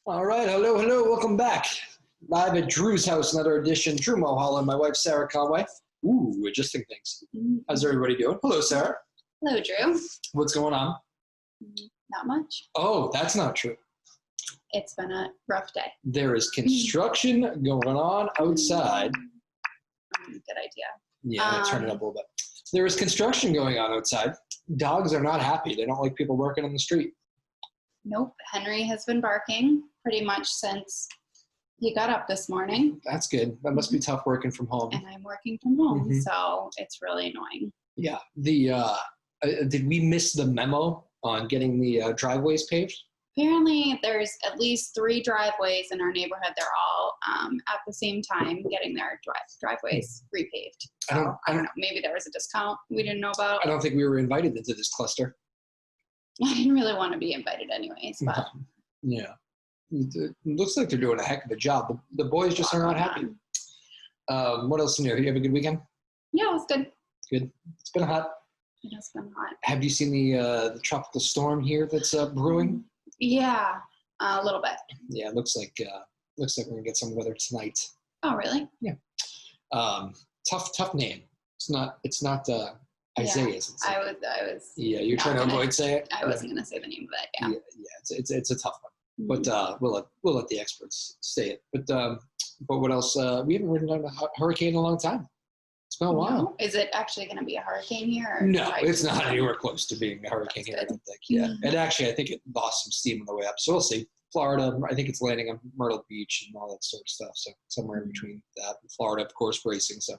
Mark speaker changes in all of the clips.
Speaker 1: All right, hello, welcome back. Live at Drew's house, another edition. Drew Moholland, my wife, Sarah Conway. Ooh, adjusting things. How's everybody doing? Hello, Sarah.
Speaker 2: Hello, Drew.
Speaker 1: What's going on?
Speaker 2: Not much.
Speaker 1: Oh, that's not true.
Speaker 2: It's been a rough day.
Speaker 1: There is construction going on outside.
Speaker 2: Good idea.
Speaker 1: Yeah, turn it up a little bit. There is construction going on outside. Dogs are not happy. They don't like people working on the street.
Speaker 2: Nope. Henry has been barking pretty much since he got up this morning.
Speaker 1: That's good. That must be tough working from home.
Speaker 2: And I'm working from home, so it's really annoying.
Speaker 1: Yeah. Did we miss the memo on getting the driveways paved?
Speaker 2: Apparently, there's at least 3 driveways in our neighborhood. They're all at the same time getting their driveways repaved. So, I don't know. Maybe there was a discount we didn't know about.
Speaker 1: I don't think we were invited into this cluster.
Speaker 2: I didn't really want to be invited anyways, but
Speaker 1: yeah, it looks like they're doing a heck of a job. The boys just are not happy. What else new? Did you have a good weekend?
Speaker 2: Yeah, it was good.
Speaker 1: Good. It's been hot.
Speaker 2: It has been hot.
Speaker 1: Have you seen the tropical storm here that's brewing?
Speaker 2: Yeah, a little bit.
Speaker 1: Yeah, it looks like we're gonna get some weather tonight.
Speaker 2: Oh, really?
Speaker 1: Yeah. Tough name. It's not Isaiah's.
Speaker 2: Yeah, I was.
Speaker 1: Yeah, you're trying to avoid saying it.
Speaker 2: I wasn't gonna say the name of it. Yeah.
Speaker 1: Yeah, it's a tough one. But we'll let the experts say it. But what else? We haven't ridden on a hurricane in a long time. It's been a while.
Speaker 2: No? Is it actually going to be a hurricane here? Or
Speaker 1: no, it's not anywhere close to being a hurricane here, I don't think. Yeah. And actually, I think it lost some steam on the way up. So we'll see. Florida, I think it's landing on Myrtle Beach and all that sort of stuff. So somewhere in between that and Florida, of course, bracing. So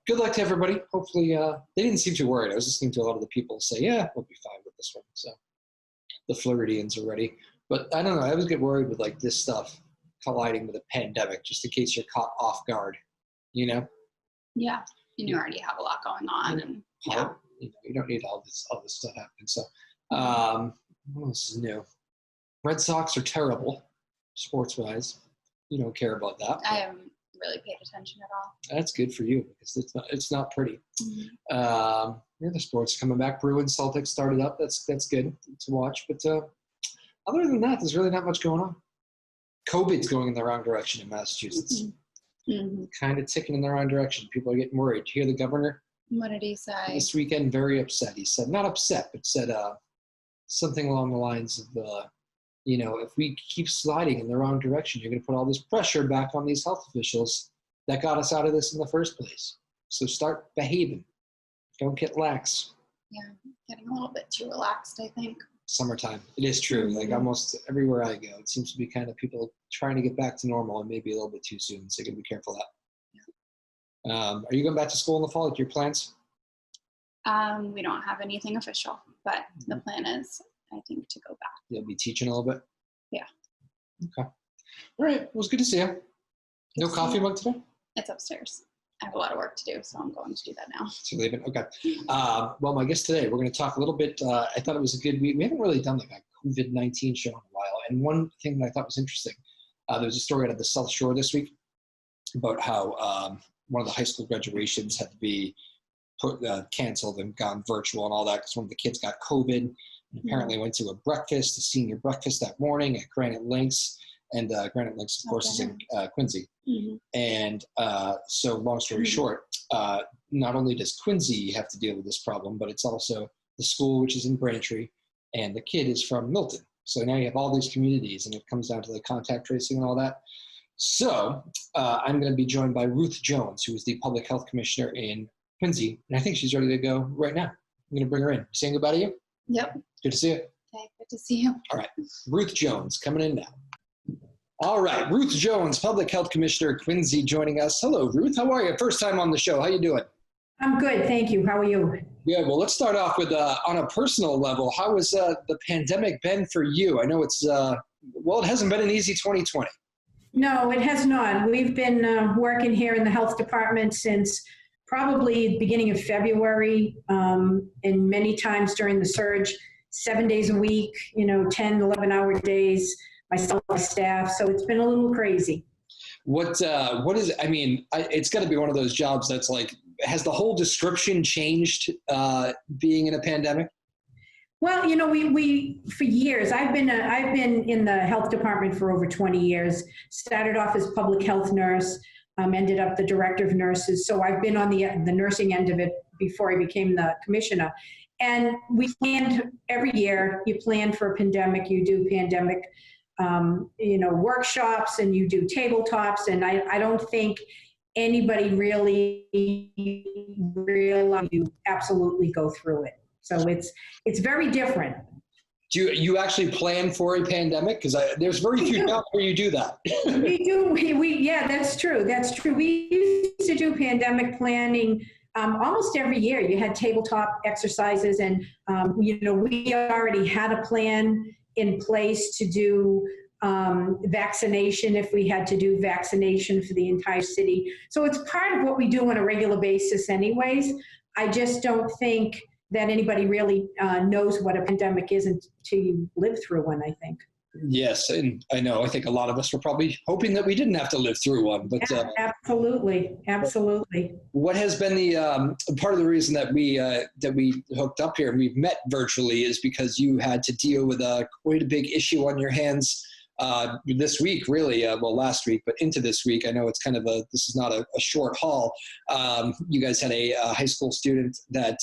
Speaker 1: good luck to everybody. Hopefully, they didn't seem too worried. I was listening to a lot of the people say, yeah, we'll be fine with this one. So the Floridians are ready. But I don't know. I always get worried with like this stuff colliding with a pandemic, just in case you're caught off guard, you know?
Speaker 2: Yeah. And you already have a lot going on. And yeah.
Speaker 1: You don't need all this stuff happening. So what else is new? Red Sox are terrible, sports-wise. You don't care about that.
Speaker 2: I haven't really paid attention at all.
Speaker 1: That's good for you because it's not pretty. The sports coming back. Bruins, Celtics started up. That's good to watch. But other than that, there's really not much going on. COVID's going in the wrong direction in Massachusetts. Kind of ticking in the wrong direction. People are getting worried. Did you hear the governor?
Speaker 2: What did he say?
Speaker 1: This weekend, very upset. He said, not upset, but said something along the lines of, if we keep sliding in the wrong direction, you're going to put all this pressure back on these health officials that got us out of this in the first place. So start behaving. Don't get lax.
Speaker 2: Yeah, getting a little bit too relaxed, I think.
Speaker 1: Summertime. It is true. Like almost everywhere I go, it seems to be kind of people trying to get back to normal and maybe a little bit too soon. So you got to be careful of that. Yeah. Are you going back to school in the fall? Like your plans?
Speaker 2: We don't have anything official, but the plan is, I think, to go back. You'll
Speaker 1: be teaching a little bit?
Speaker 2: Yeah.
Speaker 1: Okay. All right. Well, it was good to see you. No coffee mug today?
Speaker 2: It's upstairs. I have a lot of work to do, so I'm going to do that now.
Speaker 1: So you're leaving? Okay. Well, my guest today, we're going to talk a little bit. I thought it was a good week. We haven't really done like a COVID-19 show in a while. And one thing that I thought was interesting, there was a story out of the South Shore this week about how one of the high school graduations had to be canceled and gone virtual and all that because one of the kids got COVID and apparently went to a senior breakfast that morning at Granite Links. And Granite Links, of course, is in Quincy. And so long story short, not only does Quincy have to deal with this problem, but it's also the school, which is in Braintree, and the kid is from Milton. So now you have all these communities, and it comes down to the contact tracing and all that. So I'm going to be joined by Ruth Jones, who is the Public Health Commissioner in Quincy, and I think she's ready to go right now. I'm going to bring her in. Saying goodbye to you?
Speaker 2: Yep.
Speaker 1: Good to see you.
Speaker 2: Okay, good to see you.
Speaker 1: All right. Ruth Jones coming in now. All right, Ruth Jones, Public Health Commissioner, Quincy, joining us. Hello, Ruth. How are you? First time on the show. How you doing?
Speaker 3: I'm good, thank you. How are you?
Speaker 1: Good. Well, let's start off with on a personal level. How has the pandemic been for you? I know it's it hasn't been an easy 2020.
Speaker 3: No, it has not. We've been working here in the health department since probably the beginning of February, and many times during the surge, 7 days a week, 10, 11-hour days. Myself, staff, so it's been a little crazy.
Speaker 1: What is, it's got to be one of those jobs that's like, has the whole description changed being in a pandemic?
Speaker 3: Well, we for years, I've been in the health department for over 20 years. Started off as public health nurse, ended up the director of nurses. So I've been on the nursing end of it before I became the commissioner. And we planned every year. You plan for a pandemic. You do pandemic, workshops, and you do tabletops. And I don't think anybody really realizes you absolutely go through it. So it's very different.
Speaker 1: Do you actually plan for a pandemic? Because there's very few jobs where you do that.
Speaker 3: We do. Yeah, that's true. That's true. We used to do pandemic planning almost every year. You had tabletop exercises, and we already had a plan in place to do vaccination if we had to do vaccination for the entire city. So it's part of what we do on a regular basis anyways. I just don't think that anybody really knows what a pandemic is until you live through one, I think.
Speaker 1: Yes, and I know. I think a lot of us were probably hoping that we didn't have to live through one. But
Speaker 3: absolutely.
Speaker 1: What has been the part of the reason that we hooked up here and we've met virtually is because you had to deal with quite a big issue on your hands this week, really. Last week, but into this week. I know it's kind of this is not a short haul. You guys had a high school student that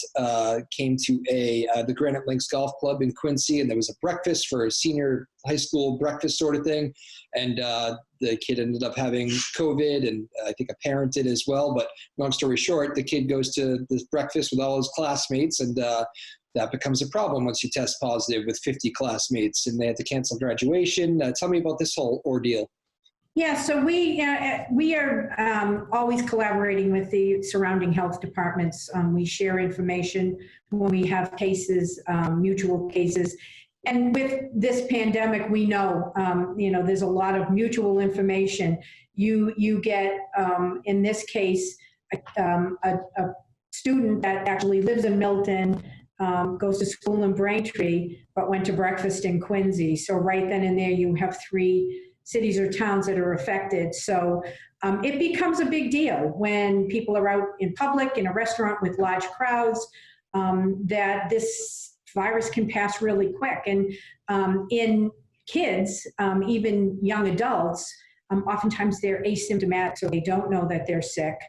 Speaker 1: came to the Granite Links Golf Club in Quincy, and there was a breakfast for a senior high school breakfast sort of thing. And the kid ended up having COVID, and I think a parent did as well. But long story short, the kid goes to this breakfast with all his classmates, and that becomes a problem once you test positive with 50 classmates, and they had to cancel graduation. Tell me about this whole ordeal.
Speaker 3: Yeah, so we are always collaborating with the surrounding health departments. We share information when we have cases, mutual cases. And with this pandemic, we know, there's a lot of mutual information. You get, in this case, a student that actually lives in Milton, goes to school in Braintree, but went to breakfast in Quincy. So right then and there, you have 3 cities or towns that are affected. So it becomes a big deal when people are out in public, in a restaurant with large crowds, that this virus can pass really quick. And in kids, even young adults, oftentimes they're asymptomatic, so they don't know that they're sick.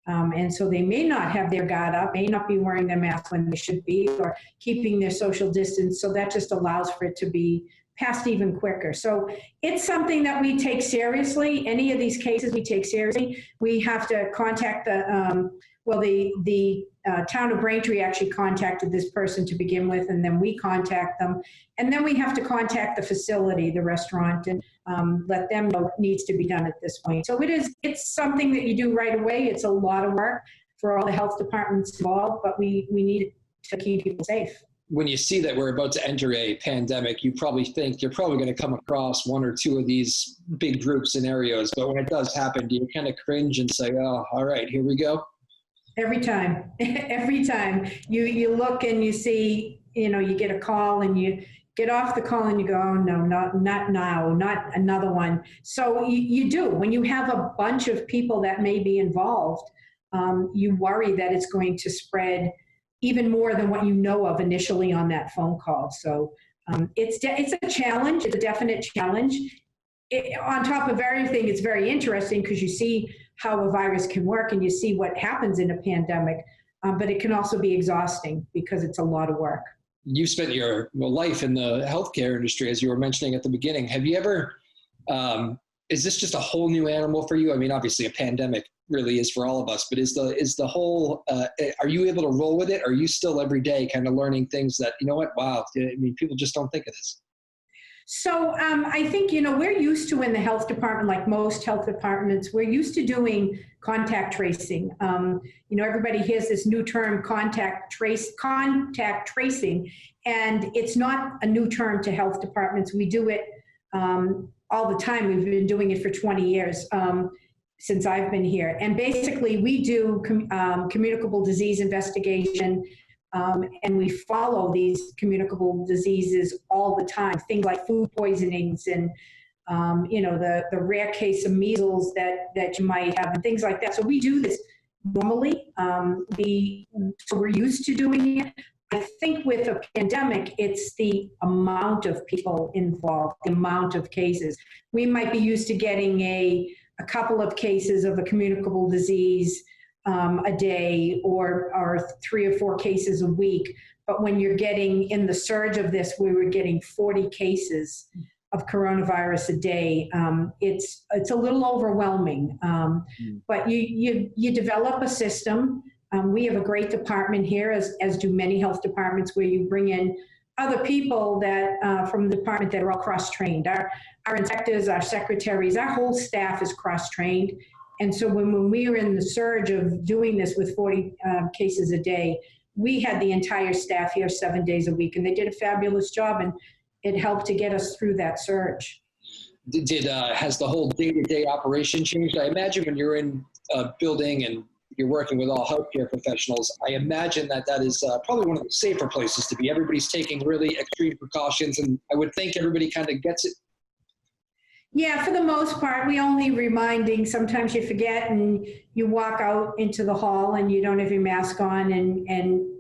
Speaker 3: And so they may not have their guard up, may not be wearing their mask when they should be, or keeping their social distance. So that just allows for it to be passed even quicker. So it's something that we take seriously. Any of these cases we take seriously. We have to contact the town of Braintree actually contacted this person to begin with, and then we contact them. And then we have to contact the facility, the restaurant, and let them know what needs to be done at this point. So it's something that you do right away. It's a lot of work for all the health departments involved, but we need to keep people safe.
Speaker 1: When you see that we're about to enter a pandemic, you probably think you're probably going to come across 1 or 2 of these big group scenarios. But when it does happen, do you kind of cringe and say, oh, all right, here we go?
Speaker 3: Every time. Every time. You look and you see, you get a call and you get off the call and you go, oh, no, not now, not another one. So you do. When you have a bunch of people that may be involved, you worry that it's going to spread even more than what you know of initially on that phone call. So it's a challenge. It's a definite challenge. On top of everything, it's very interesting because you see how a virus can work and you see what happens in a pandemic, but it can also be exhausting because it's a lot of work.
Speaker 1: You spent your life in the healthcare industry, as you were mentioning at the beginning. Have you ever, is this just a whole new animal for you? I mean, obviously a pandemic really is for all of us, but is the whole, are you able to roll with it? Or are you still every day kind of learning things that, wow, I mean, people just don't think of this?
Speaker 3: So I think, we're used to in the health department, like most health departments, we're used to doing contact tracing. Everybody hears this new term, contact tracing, and it's not a new term to health departments. We do it all the time. We've been doing it for 20 years since I've been here. And basically, we do communicable disease investigation, and we follow these communicable diseases all the time. Things like food poisonings and, the rare case of measles that you might have and things like that. So we do this normally. So we're used to doing it, I think with a pandemic, it's the amount of people involved, the amount of cases. We might be used to getting a couple of cases of a communicable disease a day, or 3 or 4 cases a week. But when you're getting in the surge of this, we were getting 40 cases of coronavirus a day. It's a little overwhelming, but you develop a system. We have a great department here, as do many health departments, where you bring in other people that from the department that are all cross-trained. Our inspectors, our secretaries, our whole staff is cross-trained. And so when we were in the surge of doing this with 40 cases a day, we had the entire staff here 7 days a week, and they did a fabulous job, and it helped to get us through that surge.
Speaker 1: Has the whole day-to-day operation changed? I imagine when you're in a building and you're working with all healthcare professionals, I imagine that is probably one of the safer places to be. Everybody's taking really extreme precautions, and I would think everybody kind of gets it.
Speaker 3: Yeah, for the most part, we only reminding. Sometimes you forget and you walk out into the hall and you don't have your mask on, and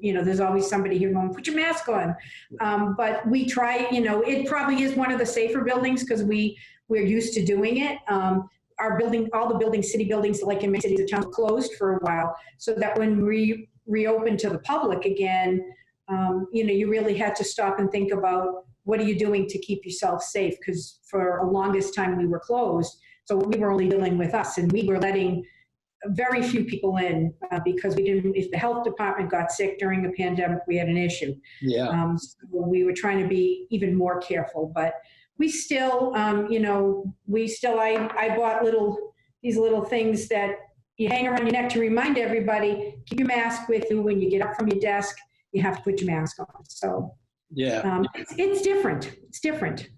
Speaker 3: there's always somebody here going, put your mask on. But we try, it probably is one of the safer buildings because we're used to doing it. Our building, all the buildings, city buildings, like in many cities, the town closed for a while, so that when we reopened to the public again, you really had to stop and think about what are you doing to keep yourself safe? Because for the longest time we were closed, so we were only dealing with us, and we were letting very few people in because we didn't. If the health department got sick during a pandemic, we had an issue.
Speaker 1: Yeah.
Speaker 3: So we were trying to be even more careful, but we still, I bought these little things that you hang around your neck to remind everybody, keep your mask with you. When you get up from your desk, you have to put your mask on. So
Speaker 1: yeah,
Speaker 3: it's different. It's different.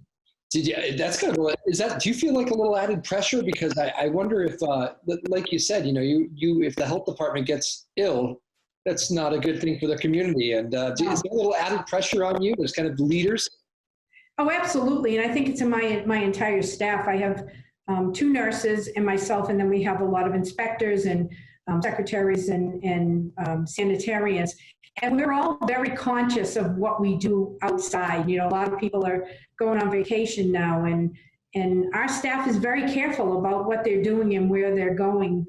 Speaker 1: That's kind of, do you feel like a little added pressure? Because I wonder if, like you said, if the health department gets ill, that's not a good thing for the community. And is there a little added pressure on you as kind of leaders?
Speaker 3: Oh, absolutely. And I think it's in my entire staff. I have 2 nurses and myself, and then we have a lot of inspectors and secretaries and sanitarians. And we're all very conscious of what we do outside. A lot of people are going on vacation now, and our staff is very careful about what they're doing and where they're going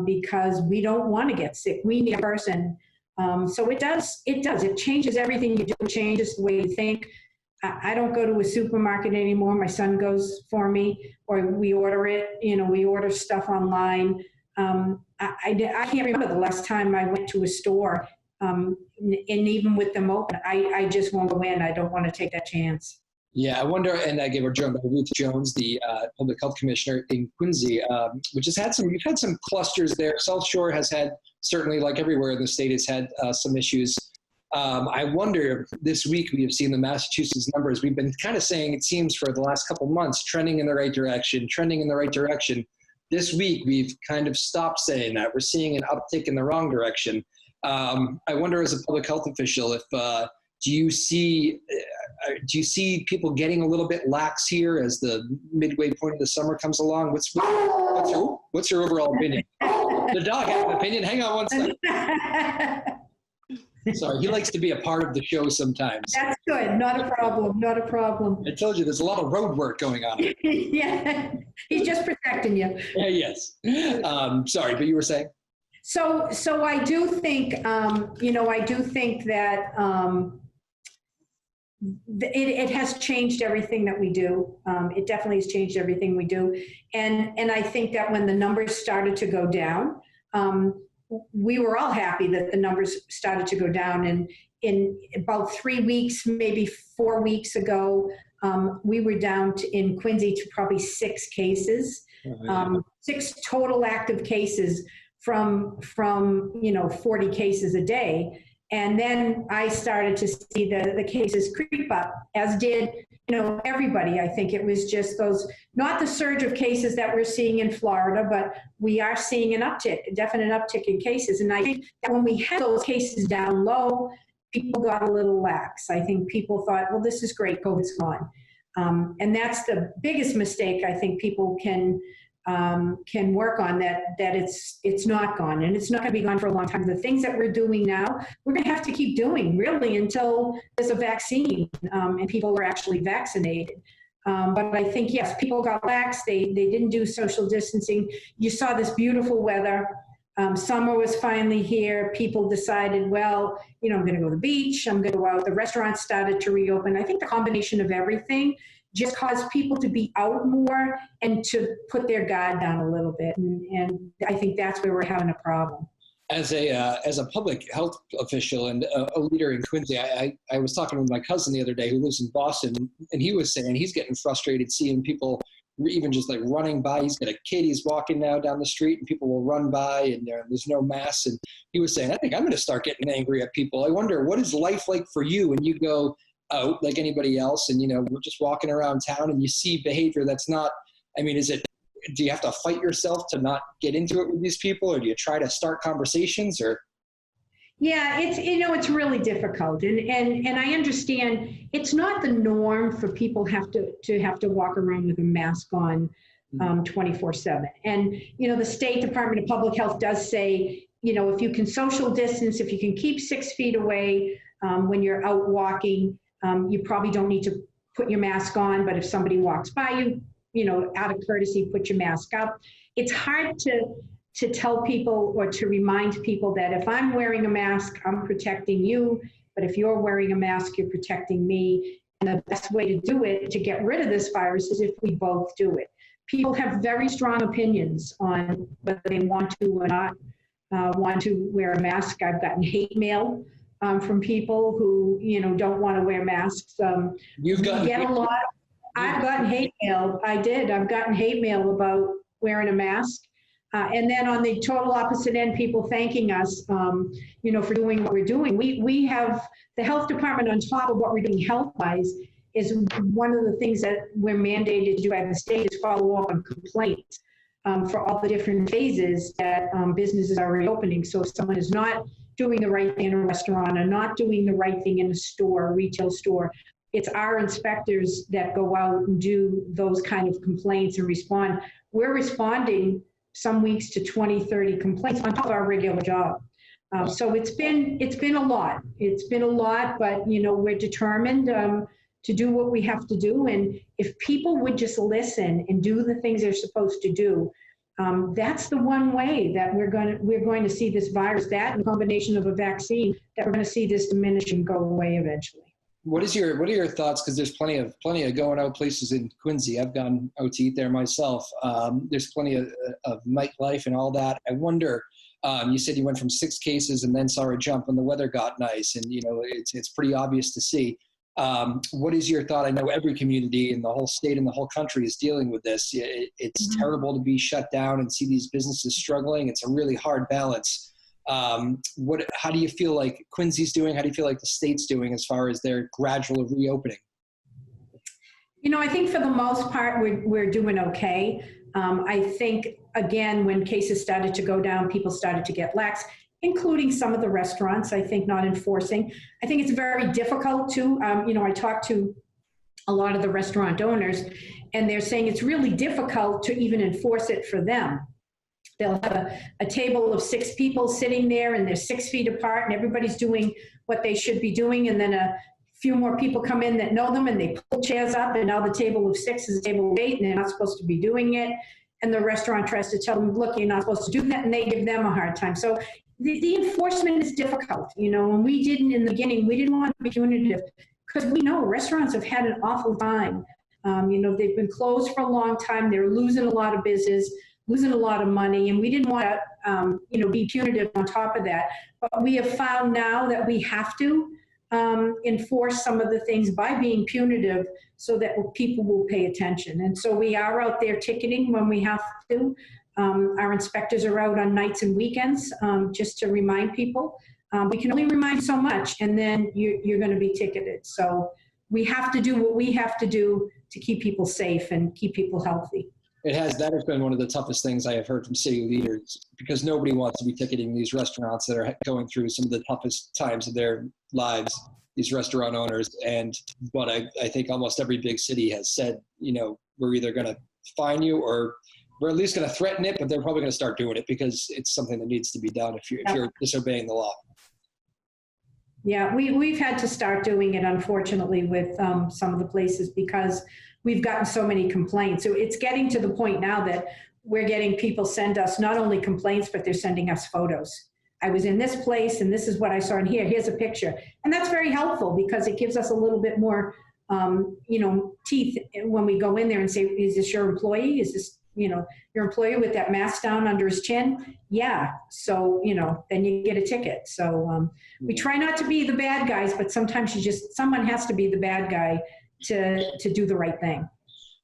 Speaker 3: because we don't want to get sick. We need a person. So it does. It changes everything you do. It changes the way you think. I don't go to a supermarket anymore. My son goes for me, or we order it. We order stuff online. I can't remember the last time I went to a store, and even with them open, I just won't go in. I don't want to take that chance.
Speaker 1: Yeah, I wonder, and I gave her joined by Ruth Jones, the public health commissioner in Quincy, which has we've had some clusters there. South Shore has had, certainly like everywhere in the state, has had some issues. I wonder if this week we have seen the Massachusetts numbers. We've been kind of saying, it seems for the last couple of months, trending in the right direction. This week, we've kind of stopped saying that. We're seeing an uptick in the wrong direction. I wonder, as a public health official, if do you see people getting a little bit lax here as the midway point of the summer comes along? What's your overall opinion? The dog has an opinion. Hang on one second. Sorry, he likes to be a part of the show sometimes.
Speaker 3: That's good. Not a problem. Not a problem.
Speaker 1: I told you there's a lot of road work going on.
Speaker 3: Yeah, he's just protecting you.
Speaker 1: Yes. Sorry, but you were saying?
Speaker 3: So I do think, that it has changed everything that we do. It definitely has changed everything we do. And I think that when the numbers started to go down, we were all happy that the numbers started to go down. And in about 3 weeks, maybe 4 weeks ago, we were down in Quincy to probably 6 cases, 6 total active cases from 40 cases a day. And then I started to see the cases creep up, as did, everybody. I think it was just not the surge of cases that we're seeing in Florida, but we are seeing a definite uptick in cases. And I think that when we had those cases down low, people got a little lax. I think people thought, well, this is great, COVID's gone. And that's the biggest mistake I think people can can work on that it's not gone, and it's not going to be gone for a long time. The things that we're doing now, we're going to have to keep doing really until there's a vaccine and people are actually vaccinated. But I think, yes, people got lax. They didn't do social distancing. You saw this beautiful weather. Summer was finally here. People decided, well, I'm going to go to the beach. I'm going to go out. The restaurants started to reopen. I think the combination of everything just caused people to be out more and to put their guard down a little bit. And I think that's where we're having a problem.
Speaker 1: As a public health official and a leader in Quincy, I was talking with my cousin the other day who lives in Boston, and he was saying he's getting frustrated seeing people even just like running by. He's got a kid, he's walking now down the street, and people will run by and there's no masks. And he was saying, I think I'm going to start getting angry at people. I wonder, what is life like for you when you go out like anybody else and, we're just walking around town and you see behavior that's not, do you have to fight yourself to not get into it with these people, or do you try to start conversations, or?
Speaker 3: Yeah, it's really difficult. And I understand it's not the norm for people have to walk around with a mask on 24/7. And, the State Department of Public Health does say, if you can social distance, if you can keep 6 feet away when you're out walking, you probably don't need to put your mask on. But if somebody walks by you, out of courtesy, put your mask up. It's hard to tell people or to remind people that if I'm wearing a mask, I'm protecting you. But if you're wearing a mask, you're protecting me. And the best way to do it, to get rid of this virus, is if we both do it. People have very strong opinions on whether they want to or not want to wear a mask. I've gotten hate mail from people who, don't want to wear masks.
Speaker 1: You've gotten
Speaker 3: get a lot. I've gotten hate mail. I've gotten hate mail about wearing a mask. And then on the total opposite end, people thanking us, for doing what we're doing. We have the health department on top of what we're doing health-wise is one of the things that we're mandated to do by the state is follow up on complaints for all the different phases that businesses are reopening. So if someone is not doing the right thing in a restaurant or not doing the right thing in a store, retail store, it's our inspectors that go out and do those kind of complaints and respond. We're responding some weeks to 20, 30 complaints on top of our regular job. So it's been a lot. It's been a lot, but we're determined to do what we have to do. And if people would just listen and do the things they're supposed to do, that's the one way that we're going to see this virus, that in combination of a vaccine, that we're going to see this diminish and go away eventually.
Speaker 1: What are your thoughts? Because there's plenty of going out places in Quincy. I've gone out to eat there myself. There's plenty of nightlife and all that. I wonder. You said you went from 6 cases and then saw a jump when the weather got nice, and it's pretty obvious to see. What is your thought? I know every community in the whole state and the whole country is dealing with this. It's terrible to be shut down and see these businesses struggling. It's a really hard balance. How do you feel like Quincy's doing? How do you feel like the state's doing as far as their gradual reopening?
Speaker 3: I think for the most part, we're doing okay. I think, again, when cases started to go down, people started to get lax, including some of the restaurants, I think, not enforcing. I think it's very difficult to, I talked to a lot of the restaurant owners, and they're saying it's really difficult to even enforce it for them. They'll have a table of 6 people sitting there, and they're 6 feet apart, and everybody's doing what they should be doing, and then a few more people come in that know them, and they pull chairs up, and now the table of 6 is a table of 8, and they're not supposed to be doing it. And the restaurant tries to tell them, look, you're not supposed to do that, and they give them a hard time. So the enforcement is difficult. When we didn't in the beginning, we didn't want to be punitive because we know restaurants have had an awful time. They've been closed for a long time. They're losing a lot of business, losing a lot of money, and we didn't want to, be punitive on top of that. But we have found now that we have to enforce some of the things by being punitive so that people will pay attention. And so we are out there ticketing when we have to. Our inspectors are out on nights and weekends just to remind people. We can only remind so much, and then you're going to be ticketed. So we have to do what we have to do to keep people safe and keep people healthy.
Speaker 1: That has been one of the toughest things I have heard from city leaders, because nobody wants to be ticketing these restaurants that are going through some of the toughest times of their lives, these restaurant owners. But I think almost every big city has said, we're either going to fine you or we're at least going to threaten it, but they're probably going to start doing it because it's something that needs to be done if you're disobeying the law.
Speaker 3: Yeah, we've had to start doing it, unfortunately, with some of the places because we've gotten so many complaints. So it's getting to the point now that we're getting people send us not only complaints, but they're sending us photos. I was in this place and this is what I saw in here. Here's a picture. And that's very helpful because it gives us a little bit more, teeth when we go in there and say, is this your employee? Is this, your employee with that mask down under his chin? Yeah. So, then you get a ticket. So we try not to be the bad guys, but sometimes someone has to be the bad guy to do the right thing.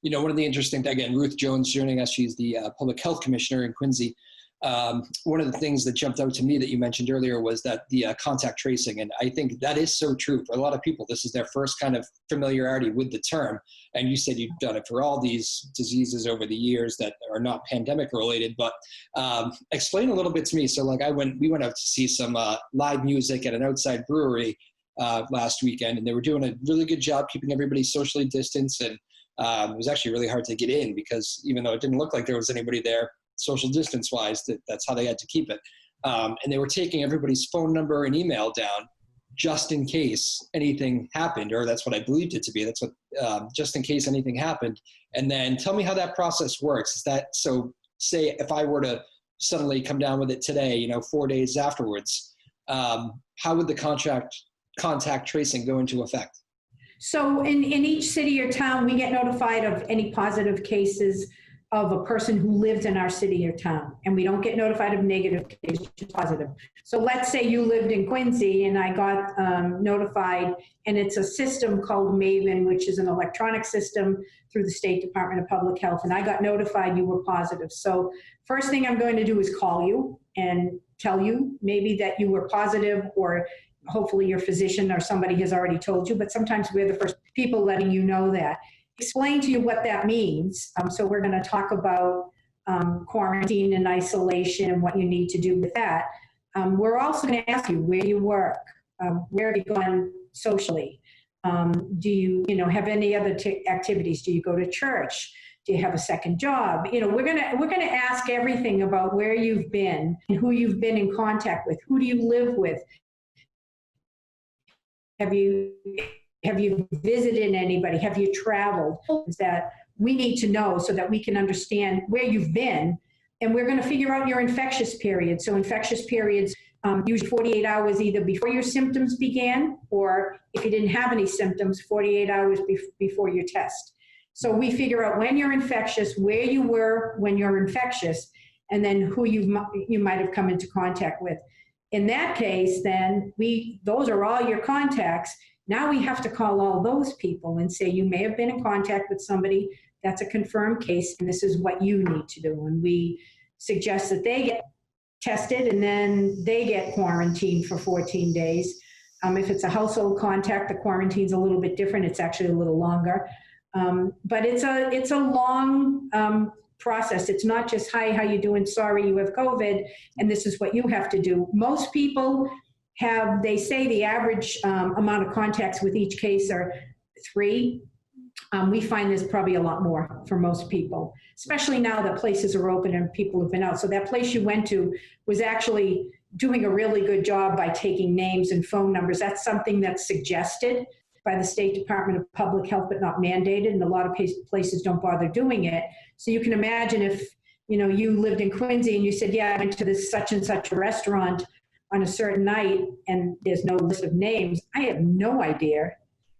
Speaker 1: One of the interesting, again, Ruth Jones joining us, she's the public health commissioner in Quincy. One of the things that jumped out to me that you mentioned earlier was that the contact tracing. And I think that is so true for a lot of people. This is their first kind of familiarity with the term. And you said you've done it for all these diseases over the years that are not pandemic related, but explain a little bit to me. So like we went out to see some live music at an outside brewery last weekend, and they were doing a really good job keeping everybody socially distanced. And it was actually really hard to get in because even though it didn't look like there was anybody there, social distance wise, that's how they had to keep it. And they were taking everybody's phone number and email down just in case anything happened, or that's what I believed it to be. That's what, just in case anything happened. And then tell me how that process works. Is that, so say if I were to suddenly come down with it today, 4 days afterwards, how would the contact tracing go into effect?
Speaker 3: So in each city or town, we get notified of any positive cases of a person who lives in our city or town, and we don't get notified of negative cases, just positive. So let's say you lived in Quincy and I got notified, and it's a system called Maven, which is an electronic system through the State Department of Public Health, and I got notified you were positive. So first thing I'm going to do is call you and tell you maybe that you were positive, or hopefully your physician or somebody has already told you, but sometimes we're the first people letting you know that. Explain to you what that means. So we're going to talk about quarantine and isolation and what you need to do with that. We're also going to ask you where you work, where have you gone socially, do you have any other activities? Do you go to church? Do you have a second job? We're going to ask everything about where you've been and who you've been in contact with. Who do you live with? Have you visited anybody? Have you traveled? That we need to know so that we can understand where you've been. And we're going to figure out your infectious period. So infectious periods, usually 48 hours either before your symptoms began, or if you didn't have any symptoms, 48 hours before your test. So we figure out when you're infectious, where you were when you're infectious, and then who you might have come into contact with. In that case, then those are all your contacts. Now we have to call all those people and say, you may have been in contact with somebody that's a confirmed case, and this is what you need to do. And we suggest that they get tested and then they get quarantined for 14 days. If it's a household contact, the quarantine's a little bit different. It's actually a little longer. But it's a long process. It's not just, hi, how you doing? Sorry, you have COVID, and this is what you have to do. Most people they say the average amount of contacts with each case are 3. We find there's probably a lot more for most people, especially now that places are open and people have been out. So that place you went to was actually doing a really good job by taking names and phone numbers. That's something that's suggested by the State Department of Public Health, but not mandated, and a lot of places don't bother doing it. So you can imagine if you lived in Quincy and you said, yeah, I went to this such and such a restaurant on a certain night, and there's no list of names, I have no idea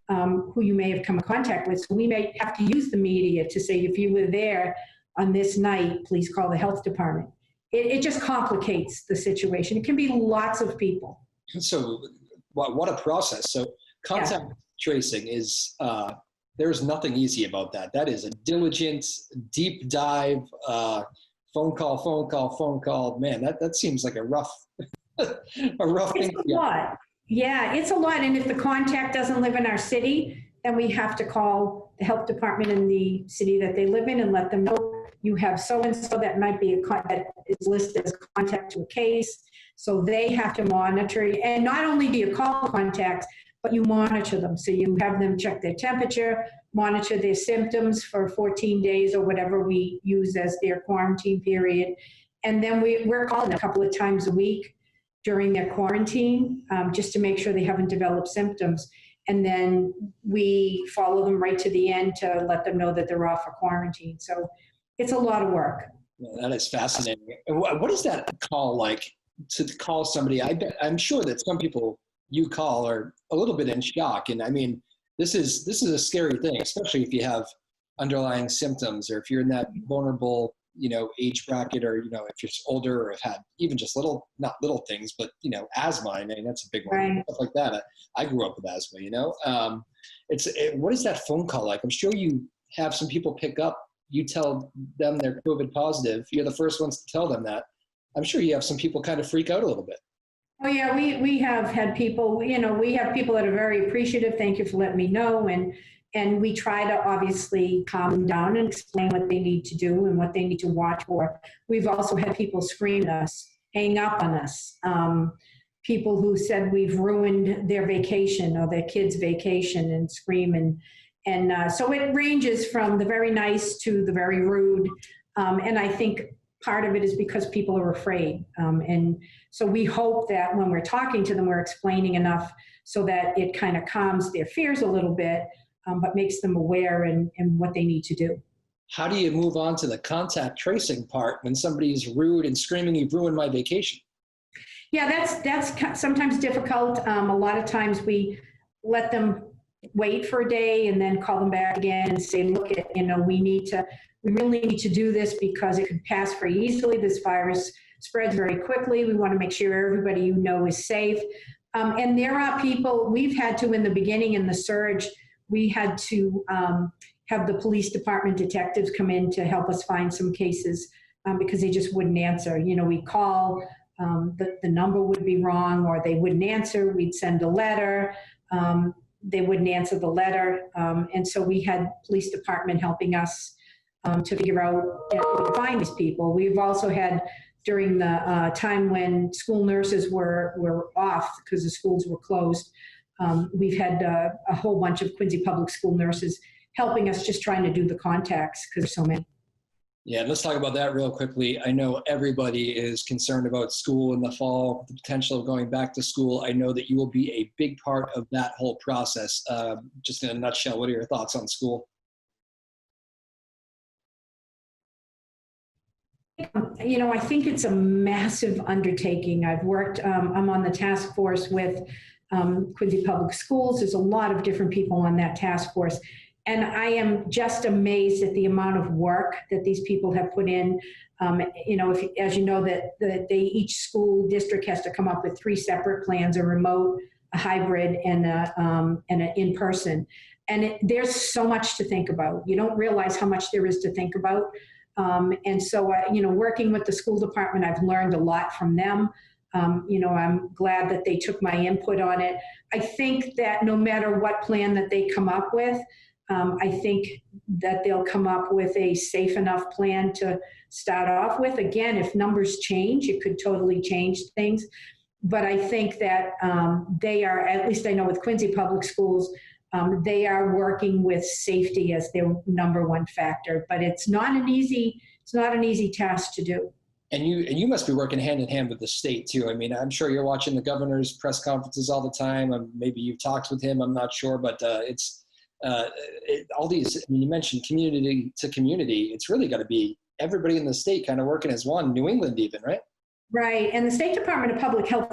Speaker 3: who you may have come in contact with. So we may have to use the media to say, if you were there on this night, please call the health department. It just complicates the situation. It can be lots of people.
Speaker 1: So what a process. So contact tracing is, there's nothing easy about that. That is a diligent, deep dive, phone call. Man, that seems like a rough thing.
Speaker 3: It's a lot. Yeah, it's a lot. And if the contact doesn't live in our city, then we have to call the health department in the city that they live in and let them know you have so-and-so that might be that is listed as contact to a case. So they have to monitor. And not only do you call contacts, but you monitor them. So you have them check their temperature, monitor their symptoms for 14 days or whatever we use as their quarantine period. And then we're calling them a couple of times a week during their quarantine, just to make sure they haven't developed symptoms. And then we follow them right to the end to let them know that they're off for quarantine. So it's a lot of work.
Speaker 1: Well, that is fascinating. And what is that call like, to call somebody? I'm sure that some people you call are a little bit in shock. And I mean, this is a scary thing, especially if you have underlying symptoms, or if you're in that vulnerable, age bracket, or, if you're older or have had even just not little things, but, asthma. I mean, that's a big one.
Speaker 3: Right.
Speaker 1: Stuff like that. I grew up with asthma, what is that phone call like? I'm sure you have some people pick up, you tell them they're COVID positive. You're the first ones to tell them that. I'm sure you have some people kind of freak out a little bit.
Speaker 3: Oh yeah, we have had people, we have people that are very appreciative. Thank you for letting me know. And we try to obviously calm them down and explain what they need to do and what they need to watch for. We've also had people scream at us, hang up on us. People who said we've ruined their vacation or their kids' vacation, and scream. And so it ranges from the very nice to the very rude. And I think part of it is because people are afraid. And so we hope that when we're talking to them, we're explaining enough so that it kind of calms their fears a little bit, but makes them aware and what they need to do.
Speaker 1: How do you move on to the contact tracing part when somebody's rude and screaming, "You've ruined my vacation"?
Speaker 3: Yeah, that's sometimes difficult. A lot of times we let them wait for a day and then call them back again and say, look, we really need to do this because it could pass very easily. This virus spreads very quickly. We want to make sure everybody is safe. And there are people, we've had to, in the beginning, in the surge, we had to have the police department detectives come in to help us find some cases because they just wouldn't answer. We'd call, the number would be wrong, or they wouldn't answer. We'd send a letter. They wouldn't answer the letter. And so we had police department helping us to figure out how to find these people. We've also had, during the time when school nurses were off because the schools were closed, we've had a whole bunch of Quincy Public School nurses helping us, just trying to do the contacts because there's so many.
Speaker 1: Yeah, let's talk about that real quickly. I know everybody is concerned about school in the fall, the potential of going back to school. I know that you will be a big part of that whole process. Just in a nutshell, what are your thoughts on school?
Speaker 3: I think it's a massive undertaking. I've worked, I'm on the task force with Quincy Public Schools. There's a lot of different people on that task force. And I am just amazed at the amount of work that these people have put in. As you know, that each school district has to come up with 3 separate plans: a remote, a hybrid, and an in-person. And there's so much to think about. You don't realize how much there is to think about. And so, working with the school department, I've learned a lot from them. I'm glad that they took my input on it. I think that no matter what plan that they come up with, I think that they'll come up with a safe enough plan to start off with. Again, if numbers change, it could totally change things. But I think that they are, at least I know with Quincy Public Schools, they are working with safety as their number one factor. But it's not an easy task to do.
Speaker 1: And you must be working hand in hand with the state too. I mean, I'm sure you're watching the governor's press conferences all the time. Maybe you've talked with him. I'm not sure, but all these. I mean, you mentioned community to community. It's really got to be everybody in the state kind of working as one. New England, even, right?
Speaker 3: Right, and the State Department of Public Health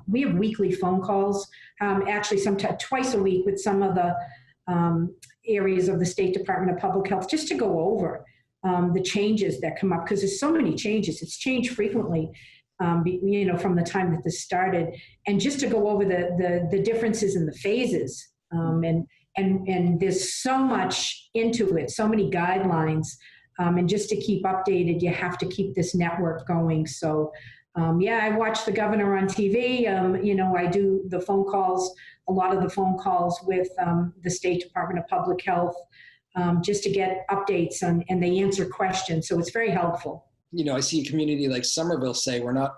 Speaker 3: we have weekly phone calls, actually sometimes twice a week with some of the areas of the State Department of Public Health, just to go over the changes that come up, because there's so many changes. It's changed frequently, from the time that this started, and just to go over the differences in the phases, and there's so much into it, so many guidelines. And just to keep updated, you have to keep this network going. So, I watch the governor on TV. I do the phone calls, a lot of the phone calls with the State Department of Public Health, just to get updates and they answer questions. So it's very helpful.
Speaker 1: I see a community like Somerville say, we're not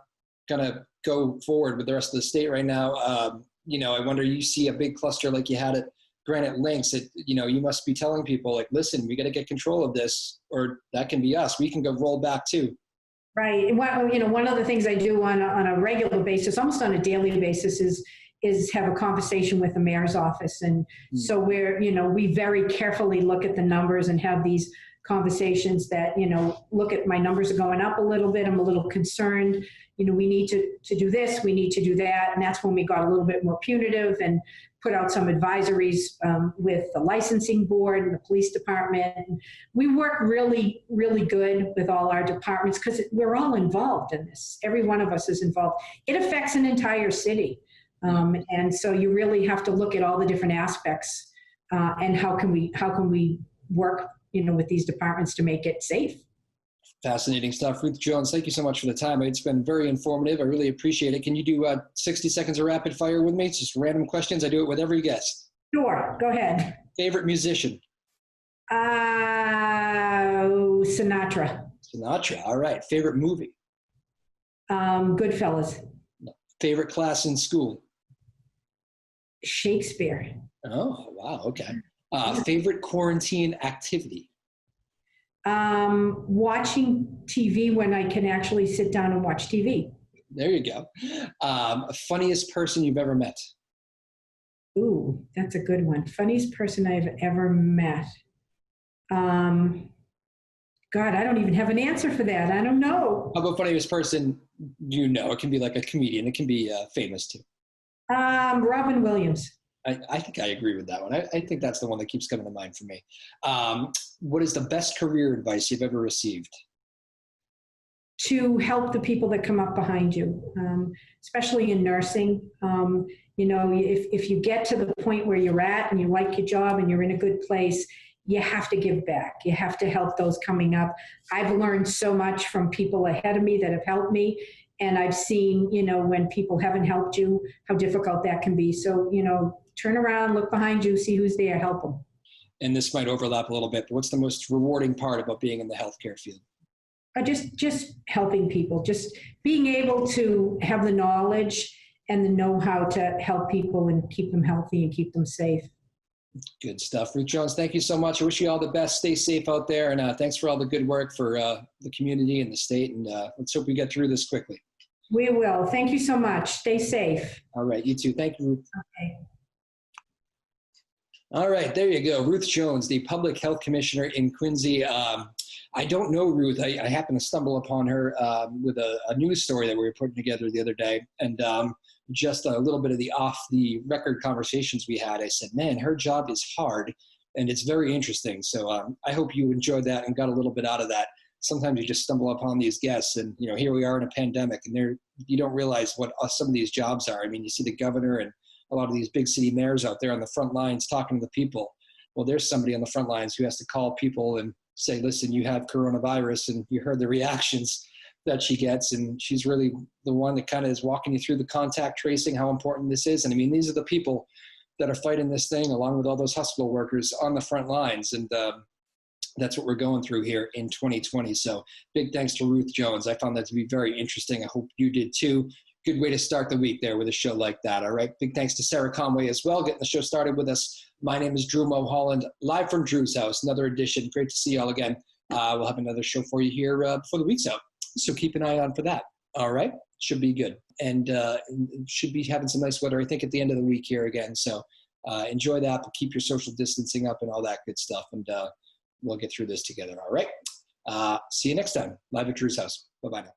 Speaker 1: going to go forward with the rest of the state right now. I wonder, you see a big cluster like you had at Granite Links, that, you must be telling people like, listen, we got to get control of this, or that can be us. We can go roll back too.
Speaker 3: Right. And one of the things I do on a regular basis, almost on a daily basis, is have a conversation with the mayor's office. And so we very carefully look at the numbers and have these conversations that, look at, my numbers are going up a little bit. I'm a little concerned. We need to do this, we need to do that. And that's when we got a little bit more punitive and put out some advisories with the licensing board and the police department. And we work really, really good with all our departments because we're all involved in this. Every one of us is involved. It affects an entire city. And so you really have to look at all the different aspects and how can we work, with these departments to make it safe.
Speaker 1: Fascinating stuff. Ruth Jones, thank you so much for the time. It's been very informative. I really appreciate it. Can you do 60 seconds of rapid fire with me? It's just random questions. I do it with every guest.
Speaker 3: Sure, go ahead.
Speaker 1: Favorite musician?
Speaker 3: Sinatra.
Speaker 1: Sinatra, all right. Favorite movie?
Speaker 3: Goodfellas.
Speaker 1: Favorite class in school?
Speaker 3: Shakespeare.
Speaker 1: Oh, wow, okay. Favorite quarantine activity?
Speaker 3: Watching TV when I can actually sit down and watch TV.
Speaker 1: There you go. Funniest person you've ever met?
Speaker 3: Ooh, that's a good one. Funniest person I've ever met. God, I don't even have an answer for that. I don't know.
Speaker 1: How about funniest person It can be like a comedian. It can be famous too.
Speaker 3: Robin Williams.
Speaker 1: I think I agree with that one. I think that's the one that keeps coming to mind for me. What is the best career advice you've ever received?
Speaker 3: To help the people that come up behind you, especially in nursing. If you get to the point where you're at and you like your job and you're in a good place, you have to give back. You have to help those coming up. I've learned so much from people ahead of me that have helped me. And I've seen, when people haven't helped you, how difficult that can be. So, turn around, look behind you, see who's there, help them.
Speaker 1: And this might overlap a little bit, but what's the most rewarding part about being in the healthcare field?
Speaker 3: Just helping people, just being able to have the knowledge and the know-how to help people and keep them healthy and keep them safe.
Speaker 1: Good stuff. Ruth Jones, thank you so much. I wish you all the best. Stay safe out there. And thanks for all the good work for the community and the state. And let's hope we get through this quickly.
Speaker 3: We will. Thank you so much. Stay safe.
Speaker 1: All right. You too. Thank you, Ruth.
Speaker 3: Okay.
Speaker 1: All right. There you go. Ruth Jones, the Public Health Commissioner in Quincy. I don't know Ruth. I happened to stumble upon her with a news story that we were putting together the other day. And just a little bit of the off-the-record conversations we had, I said, man, her job is hard, and it's very interesting. So I hope you enjoyed that and got a little bit out of that. Sometimes you just stumble upon these guests, and here we are in a pandemic, and you don't realize what some of these jobs are. I mean, you see the governor and a lot of these big city mayors out there on the front lines talking to the people. Well, there's somebody on the front lines who has to call people and say, listen, you have coronavirus, and you heard the reactions that she gets, and she's really the one that kind of is walking you through the contact tracing, how important this is. And I mean, these are the people that are fighting this thing along with all those hospital workers on the front lines. And that's what we're going through here in 2020. So big thanks to Ruth Jones. I found that to be very interesting. I hope you did too. Good way to start the week there with a show like that. All right. Big thanks to Sarah Conway as well, getting the show started with us. My name is Drew Moholland, live from Drew's house. Another edition. Great to see you all again. We'll have another show for you here before the week's out. So keep an eye on for that. All right. Should be good. And should be having some nice weather, I think, at the end of the week here again. So enjoy that, but keep your social distancing up and all that good stuff. And we'll get through this together. All right. See you next time. Live at Drew's house. Bye-bye now.